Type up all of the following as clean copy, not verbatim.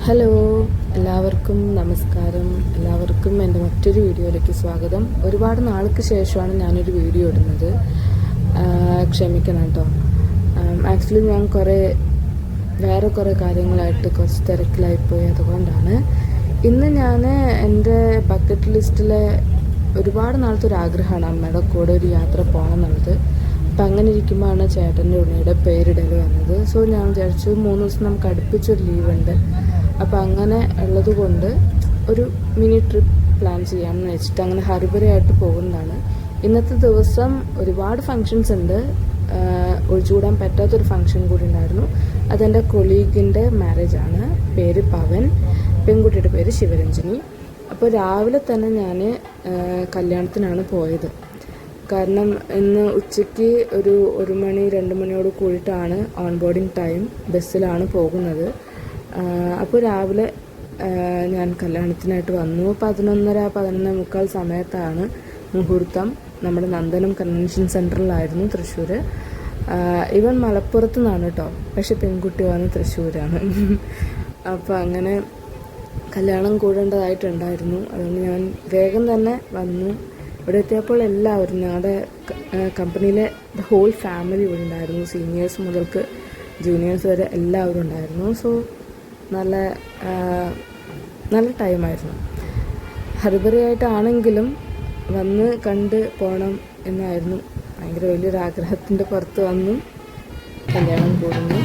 Hello, എല്ലാവർക്കും നമസ്കാരം. എല്ലാവർക്കും എൻ്റെ മറ്റൊരു വീഡിയോയിലേക്ക് സ്വാഗതം. ഒരുപാട് നാൾക്ക് ശേഷമാണ് ഞാനൊരു വീഡിയോ ഇടുന്നത്. ക്ഷമിക്കണം കേട്ടോ. ആക്ച്വലി ഞാൻ വേറെ കുറേ കാര്യങ്ങളായിട്ട് കുറച്ച് തിരക്കിലായിപ്പോയി. അതുകൊണ്ടാണ് ഇന്ന് ഞാൻ എൻ്റെ ബക്കറ്റ് ലിസ്റ്റിലെ ഒരുപാട് നാളത്തെ ഒരു ആഗ്രഹമാണ് അമ്മയുടെ കൂടെ ഒരു യാത്ര പോകണം എന്നുള്ളത്. അപ്പം അങ്ങനെ ഇരിക്കുമ്പോഴാണ് ചേട്ടൻ്റെ ഉണ്ണിയുടെ പേരിടൽ വന്നത്. സോ ഞാൻ വിചാരിച്ചു 3 ദിവസം നമുക്ക് അടുപ്പിച്ചൊരു ലീവുണ്ട്. അപ്പം അങ്ങനെ ഉള്ളത് കൊണ്ട് ഒരു മിനി ട്രിപ്പ് പ്ലാൻ ചെയ്യാമെന്ന് വെച്ചിട്ട് അങ്ങനെ ഹറിബറിയായിട്ട് പോകുന്നതാണ്. ഇന്നത്തെ ദിവസം ഒരുപാട് ഫങ്ഷൻസ് ഉണ്ട്. ഒഴിച്ചുകൂടാൻ പറ്റാത്തൊരു ഫങ്ഷൻ കൂടി ഉണ്ടായിരുന്നു. അതെൻ്റെ കൊളീഗിൻ്റെ മാരേജാണ്. പേര് പവൻ, പെൺകുട്ടിയുടെ പേര് ശിവരഞ്ജിനി. അപ്പോൾ രാവിലെ തന്നെ ഞാൻ കല്യാണത്തിനാണ് പോയത്. കാരണം ഇന്ന് ഉച്ചയ്ക്ക് ഒരു 1 മണി 2 മണിയോട് കൂടിയിട്ടാണ് ഓൺ ബോർഡിങ് ടൈം. ബസ്സിലാണ് പോകുന്നത്. അപ്പോൾ രാവിലെ ഞാൻ കല്യാണത്തിനായിട്ട് വന്നു. 11:30-11:45 സമയത്താണ് മുഹൂർത്തം. നമ്മുടെ നന്ദനം കൺവെൻഷൻ സെൻറ്ററിലായിരുന്നു, തൃശ്ശൂർ. ഇവൻ മലപ്പുറത്ത് നിന്നാണ് കേട്ടോ, പക്ഷെ പെൺകുട്ടി വന്ന് തൃശ്ശൂരാണ്. അപ്പോൾ അങ്ങനെ കല്യാണം കൂടേണ്ടതായിട്ടുണ്ടായിരുന്നു. അതുകൊണ്ട് ഞാൻ വേഗം തന്നെ വന്നു. ഇവിടെ എത്തിയപ്പോൾ എല്ലാവരും, ഞങ്ങളുടെ കമ്പനിയിലെ ഹോൾ ഫാമിലി ഇവിടെ ഉണ്ടായിരുന്നു. സീനിയേഴ്സ് മുതൽക്ക് ജൂനിയേഴ്സ് വരെ എല്ലാവരും ഉണ്ടായിരുന്നു. സോ നല്ല ടൈമായിരുന്നു. ഹറിബറിയായിട്ടാണെങ്കിലും വന്ന് കണ്ട് പോകണം എന്നായിരുന്നു. ഭയങ്കര വലിയൊരു ആഗ്രഹത്തിൻ്റെ പുറത്ത് വന്നു കല്യാണം കൂടുന്നു.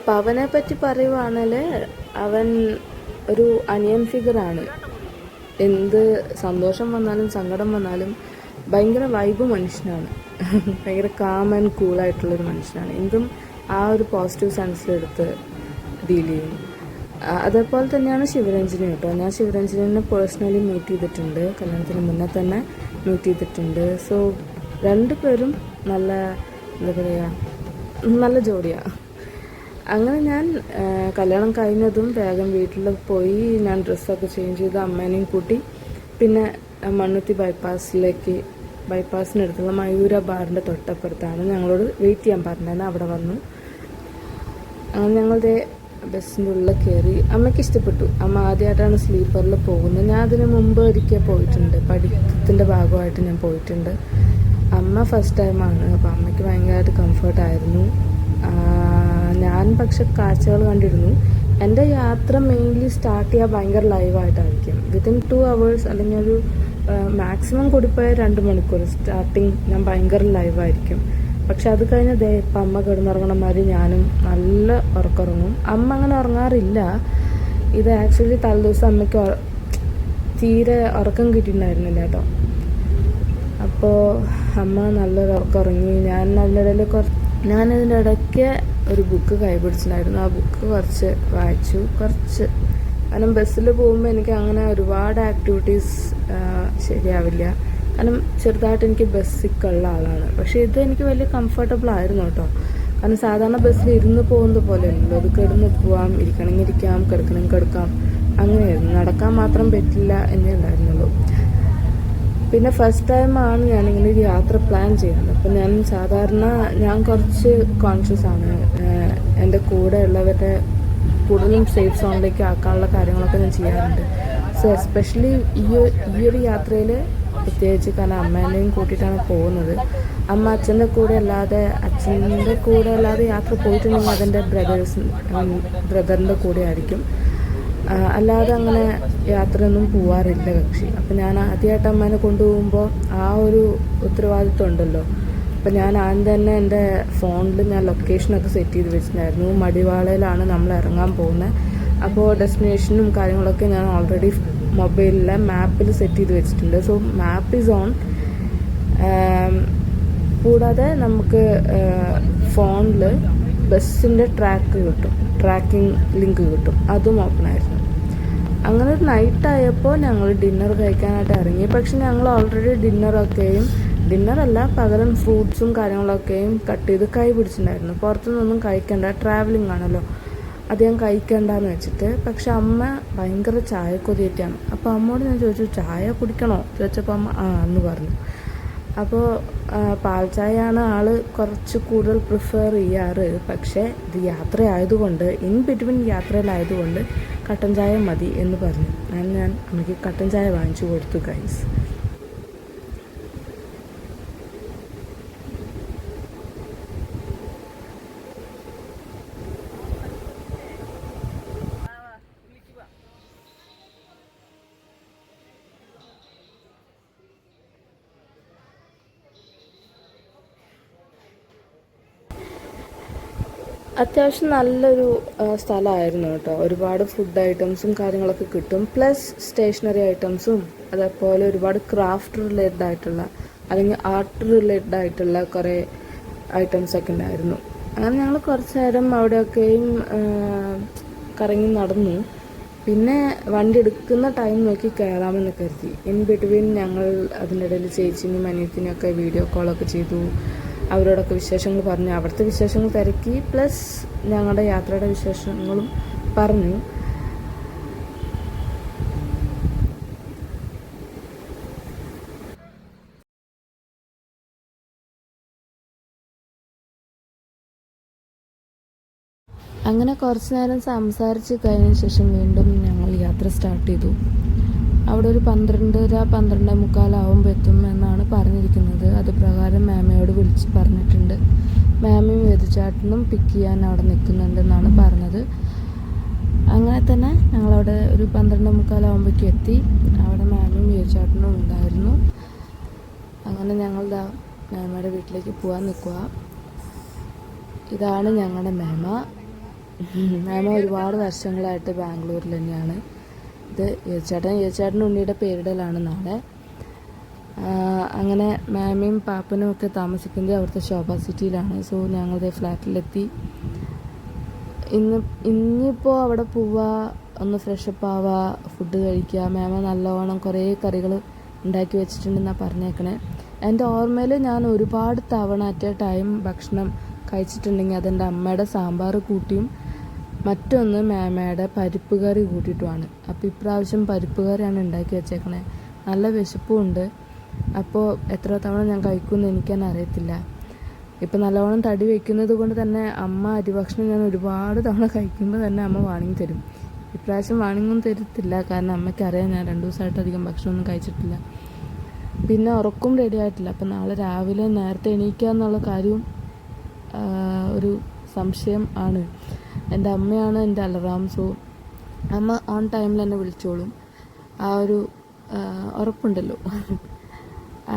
പവനെ പറ്റി പറയുവാണെങ്കിൽ അവൻ ഒരു അനിയൻ ഫിഗറാണ്. എന്ത് സന്തോഷം വന്നാലും സങ്കടം വന്നാലും ഭയങ്കര വൈബ് മനുഷ്യനാണ്. ഭയങ്കര കാം ആൻഡ് കൂളായിട്ടുള്ളൊരു മനുഷ്യനാണ്. എന്തും ആ ഒരു പോസിറ്റീവ് സെൻസിലെടുത്ത് ഡീൽ ചെയ്യും. അതേപോലെ തന്നെയാണ് ശിവരഞ്ജിനി കേട്ടോ. ഞാൻ ശിവരഞ്ജിനെ പേഴ്സണലി മീറ്റ് ചെയ്തിട്ടുണ്ട്. കല്യാണത്തിന് മുന്നേ തന്നെ മീറ്റ് ചെയ്തിട്ടുണ്ട്. സോ രണ്ടുപേരും എന്താ പറയുക, നല്ല ജോഡിയാണ്. അങ്ങനെ ഞാൻ കല്യാണം കഴിഞ്ഞതും വേഗം വീട്ടിൽ പോയി ഞാൻ ഡ്രസ്സൊക്കെ ചേഞ്ച് ചെയ്ത് അമ്മേനെയും കൂട്ടി പിന്നെ മണ്ണുത്തി ബൈപ്പാസിനടുത്തുള്ള മയൂര ബാറിൻ്റെ തൊട്ടപ്പുറത്താണ് ഞങ്ങളോട് വെയിറ്റ് ചെയ്യാൻ പറഞ്ഞത്. അവിടെ വന്നു. അങ്ങനെ ഞങ്ങളുടെ ബസ്സിൻ്റെ ഉള്ളിൽ കയറി. അമ്മയ്ക്ക് ഇഷ്ടപ്പെട്ടു. അമ്മ ആദ്യമായിട്ടാണ് സ്ലീപ്പറിൽ പോകുന്നത്. ഞാൻ അതിന് മുമ്പ് ഒരിക്കൽ പോയിട്ടുണ്ട്. പഠിത്തത്തിൻ്റെ ഭാഗമായിട്ട് ഞാൻ പോയിട്ടുണ്ട്. അമ്മ ഫസ്റ്റ് ടൈമാണ്. അപ്പോൾ അമ്മയ്ക്ക് ഭയങ്കരമായിട്ട് കംഫർട്ടായിരുന്നു. ഞാൻ പക്ഷെ കാഴ്ചകൾ കണ്ടിരുന്നു. എൻ്റെ യാത്ര മെയിൻലി സ്റ്റാർട്ട് ചെയ്യാൻ ഭയങ്കര ലൈവായിട്ടായിരിക്കും. വിത്തിൻ 2 hours അല്ലെങ്കിൽ ഒരു മാക്സിമം കൂടിപ്പോയ 2 മണിക്കൂർ സ്റ്റാർട്ടിങ് ഞാൻ ഭയങ്കര ലൈവായിരിക്കും. പക്ഷെ അത് കഴിഞ്ഞ് ഇപ്പം അമ്മ കിടന്നുറങ്ങണമാതിരി ഞാനും നല്ല ഉറക്കമുറങ്ങും. അമ്മ അങ്ങനെ ഉറങ്ങാറില്ല. ഇത് ആക്ച്വലി തലേദിവസം അമ്മയ്ക്ക് തീരെ ഉറക്കം കിട്ടിയിട്ടുണ്ടായിരുന്നില്ല കേട്ടോ. അപ്പോൾ അമ്മ നല്ലൊരു ഉറക്കം ഉറങ്ങി. ഞാനതിൻ്റെ ഇടയ്ക്ക് ഒരു ബുക്ക് കൈപിടിച്ചിട്ടുണ്ടായിരുന്നു. ആ ബുക്ക് കുറച്ച് വായിച്ചു. കാരണം ബസ്സിൽ പോകുമ്പോൾ എനിക്ക് അങ്ങനെ ഒരുപാട് ആക്ടിവിറ്റീസ് ശരിയാവില്ല. കാരണം ചെറുതായിട്ട് എനിക്ക് ബസ്സിക്കുള്ള ആളാണ്. പക്ഷേ ഇത് എനിക്ക് വലിയ കംഫർട്ടബിൾ ആയിരുന്നു കേട്ടോ. കാരണം സാധാരണ ബസ്സിൽ ഇരുന്ന് പോകുന്നത് പോലെയല്ലല്ലോ. അത് കിടന്ന് പോവാം, ഇരിക്കണമെങ്കിൽ ഇരിക്കാം, കിടക്കണമെങ്കിൽ കിടക്കാം, അങ്ങനെയായിരുന്നു. നടക്കാൻ മാത്രം പറ്റില്ല എന്നേ ഉണ്ടായിരുന്നുള്ളൂ. പിന്നെ ഫസ്റ്റ് ടൈമാണ് ഞാനിങ്ങനെ ഒരു യാത്ര പ്ലാൻ ചെയ്യുന്നത്. അപ്പം ഞാൻ കുറച്ച് കോൺഷ്യസ് ആണ്. എൻ്റെ കൂടെ ഉള്ളവരുടെ കൂടുതലും സേഫ് സോണിലേക്ക് ആക്കാനുള്ള കാര്യങ്ങളൊക്കെ ഞാൻ ചെയ്യാറുണ്ട്. സോ എസ്പെഷ്യലി ഈ ഒരു യാത്രയിൽ പ്രത്യേകിച്ച്, കാരണം അമ്മേനെയും കൂട്ടിയിട്ടാണ് പോകുന്നത്. അമ്മ അച്ഛൻ്റെ കൂടെ അല്ലാതെ യാത്ര പോയിട്ടുണ്ടെങ്കിൽ അതെൻ്റെ ബ്രദറിൻ്റെ കൂടെ ആയിരിക്കും. അല്ലാതെ അങ്ങനെ യാത്രയൊന്നും പോവാറില്ല കക്ഷി. അപ്പം ഞാൻ ആദ്യമായിട്ട് അമ്മേനെ കൊണ്ടുപോകുമ്പോൾ ആ ഒരു ഉത്തരവാദിത്വം ഉണ്ടല്ലോ. അപ്പം ഞാൻ ആദ്യം തന്നെ എൻ്റെ ഫോണിൽ ഞാൻ ലൊക്കേഷനൊക്കെ സെറ്റ് ചെയ്ത് വെച്ചിട്ടുണ്ടായിരുന്നു. മടിവാളയിലാണ് നമ്മൾ ഇറങ്ങാൻ പോകുന്നത്. അപ്പോൾ ഡെസ്റ്റിനേഷനും കാര്യങ്ങളൊക്കെ ഞാൻ ഓൾറെഡി മൊബൈലിലെ മാപ്പിൽ സെറ്റ് ചെയ്ത് വെച്ചിട്ടുണ്ട്. So map is on. കൂടാതെ നമുക്ക് ഫോണിൽ ബസ്സിൻ്റെ ട്രാക്കിംഗ് ലിങ്ക് കിട്ടും. അതും ഓപ്പൺ ആയിരുന്നു. അങ്ങനെ ഒരു നൈറ്റായപ്പോൾ ഞങ്ങൾ ഡിന്നർ കഴിക്കാനായിട്ട് ഇറങ്ങി. പക്ഷെ ഞങ്ങൾ ഓൾറെഡി ഡിന്നറല്ല പകരം ഫ്രൂട്ട്സും കാര്യങ്ങളൊക്കെയും കട്ട് ചെയ്ത് കൈ പിടിച്ചിട്ടുണ്ടായിരുന്നു. പുറത്തുനിന്നൊന്നും കഴിക്കണ്ട, ട്രാവലിംഗ് ആണല്ലോ, അധികം കഴിക്കണ്ടെന്ന് വെച്ചിട്ട്. പക്ഷെ അമ്മ ഭയങ്കര ചായ കൊതിയേറ്റാണ്. അപ്പോൾ അമ്മയോട് ഞാൻ ചോദിച്ചു, ചായ കുടിക്കണോ ചോദിച്ചപ്പോൾ അമ്മ എന്ന് പറഞ്ഞു. അപ്പോൾ പാൽ ചായയാണ് ആൾ കുറച്ച് കൂടുതൽ പ്രിഫർ ചെയ്യാറ്. പക്ഷേ ഇത് യാത്രയായതുകൊണ്ട്, ഇൻ ബിറ്റ്വീൻ യാത്രയിലായതുകൊണ്ട് കട്ടൻ ചായ മതി എന്ന് പറഞ്ഞു. ഞാൻ അമ്മയ്ക്ക് കട്ടൻ ചായ വാങ്ങിച്ചു കൊടുത്തു ഗൈസ്. അത്യാവശ്യം നല്ലൊരു സ്ഥലമായിരുന്നു കേട്ടോ. ഒരുപാട് ഫുഡ് ഐറ്റംസും കാര്യങ്ങളൊക്കെ കിട്ടും, പ്ലസ് സ്റ്റേഷനറി ഐറ്റംസും അതേപോലെ ഒരുപാട് ക്രാഫ്റ്റ് റിലേറ്റഡ് ആയിട്ടുള്ള അല്ലെങ്കിൽ ആർട്ട് റിലേറ്റഡ് ആയിട്ടുള്ള കുറേ ഐറ്റംസൊക്കെ ഉണ്ടായിരുന്നു. അങ്ങനെ ഞങ്ങൾ കുറച്ച് നേരം അവിടെയൊക്കെയും കറങ്ങി നടന്നു. പിന്നെ വണ്ടി എടുക്കുന്ന ടൈം നോക്കി കയറാമെന്ന് കരുതി. ഇൻ ബിറ്റ്വീൻ ഞങ്ങൾ അതിനിടയിൽ ചേച്ചിനും അനിയത്തിനൊക്കെ വീഡിയോ കോളൊക്കെ ചെയ്തു. അവരോടൊക്കെ വിശേഷങ്ങൾ പറഞ്ഞു, അവിടുത്തെ വിശേഷങ്ങൾ തിരക്കി, പ്ലസ് ഞങ്ങളുടെ യാത്രയുടെ വിശേഷങ്ങളും പറഞ്ഞു. അങ്ങനെ കുറച്ച് നേരം സംസാരിച്ച് കഴിഞ്ഞ ശേഷം വീണ്ടും ഞങ്ങൾ യാത്ര സ്റ്റാർട്ട് ചെയ്തു. അവിടെ ഒരു 12:30-12:45 എത്തും എന്നാണ് പറഞ്ഞിരിക്കുന്നത്. അത് പ്രകാരം മാമയോട് വിളിച്ച് പറഞ്ഞിട്ടുണ്ട്. മാമയും വേദുചാട്ടനും പിക്ക് ചെയ്യാൻ അവിടെ നിൽക്കുന്നുണ്ടെന്നാണ് പറഞ്ഞത്. അങ്ങനെ തന്നെ ഞങ്ങളവിടെ ഒരു 12:45 എത്തി. അവിടെ മാമയും വേദുചാട്ടനും ഉണ്ടായിരുന്നു. അങ്ങനെ ഞങ്ങൾ മാമയുടെ വീട്ടിലേക്ക് പോകാൻ നിൽക്കുക. ഇതാണ് ഞങ്ങളുടെ മാമ ഒരുപാട് വർഷങ്ങളായിട്ട് ബാംഗ്ലൂരിൽ തന്നെയാണ്. ഇത് യേച്ചേട്ടൻ ഉണ്ണിയുടെ പേരിടലാണ് നാളെ. അങ്ങനെ മാമയും പാപ്പനും ഒക്കെ താമസിക്കുന്നത് അവിടുത്തെ ശോഭ സിറ്റിയിലാണ്. സോ ഞങ്ങളുടെ ഫ്ലാറ്റിലെത്തി. ഇന്നിപ്പോൾ അവിടെ പോവുക, ഒന്ന് ഫ്രഷപ്പ് ആവുക, ഫുഡ് കഴിക്കുക. മാമ നല്ലവണ്ണം കുറേ കറികൾ ഉണ്ടാക്കി വെച്ചിട്ടുണ്ടെന്നാണ് പറഞ്ഞേക്കണേ. എൻ്റെ ഓർമ്മയിൽ ഞാൻ ഒരുപാട് തവണ അറ്റ് എ ടൈം ഭക്ഷണം കഴിച്ചിട്ടുണ്ടെങ്കിൽ അതെൻ്റെ അമ്മയുടെ സാമ്പാർ കൂട്ടിയും മറ്റൊന്ന് മാമയുടെ പരിപ്പ് കറി കൂട്ടിയിട്ടുമാണ്. അപ്പോൾ ഇപ്രാവശ്യം പരിപ്പ് കറിയാണ് ഉണ്ടാക്കി വെച്ചേക്കണേ. നല്ല വിശപ്പും ഉണ്ട്. അപ്പോൾ എത്ര തവണ ഞാൻ കഴിക്കുമെന്ന് എനിക്കെന്നെ അറിയത്തില്ല. ഇപ്പം നല്ലവണ്ണം തടി വയ്ക്കുന്നത് കൊണ്ട് തന്നെ അമ്മ അരിഭക്ഷണം ഞാൻ ഒരുപാട് തവണ കഴിക്കുമ്പോൾ തന്നെ അമ്മ വാണിംഗ് തരും. ഇപ്രാവശ്യം വാണിംഗൊന്നും തരത്തില്ല, കാരണം അമ്മയ്ക്കറിയാം ഞാൻ 2 ദിവസമായിട്ട് അധികം ഭക്ഷണമൊന്നും കഴിച്ചിട്ടില്ല. പിന്നെ ഉറക്കും റെഡി ആയിട്ടില്ല. അപ്പം നാളെ രാവിലെ നേരത്തെ എണീക്കുക എന്നുള്ള കാര്യവും ഒരു സംശയം ആണ്. എൻ്റെ അമ്മയാണ് എൻ്റെ അലറാം. സോ അമ്മ ഓൺ ടൈമിൽ എന്നെ വിളിച്ചോളും, ആ ഒരു ഉറപ്പുണ്ടല്ലോ.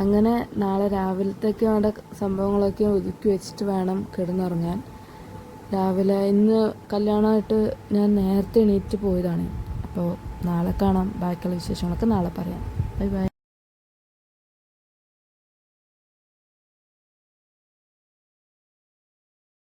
അങ്ങനെ നാളെ രാവിലത്തേക്ക് അവിടെ സംഭവങ്ങളൊക്കെ ഒതുക്കി വെച്ചിട്ട് വേണം കിടന്നുറങ്ങാൻ. രാവിലെ ഇന്ന് കല്യാണമായിട്ട് ഞാൻ നേരത്തെ എണീറ്റ് പോയതാണ്. അപ്പോൾ നാളെ കാണാം. ബാക്കിയുള്ള വിശേഷങ്ങളൊക്കെ നാളെ പറയാം. Bye bye.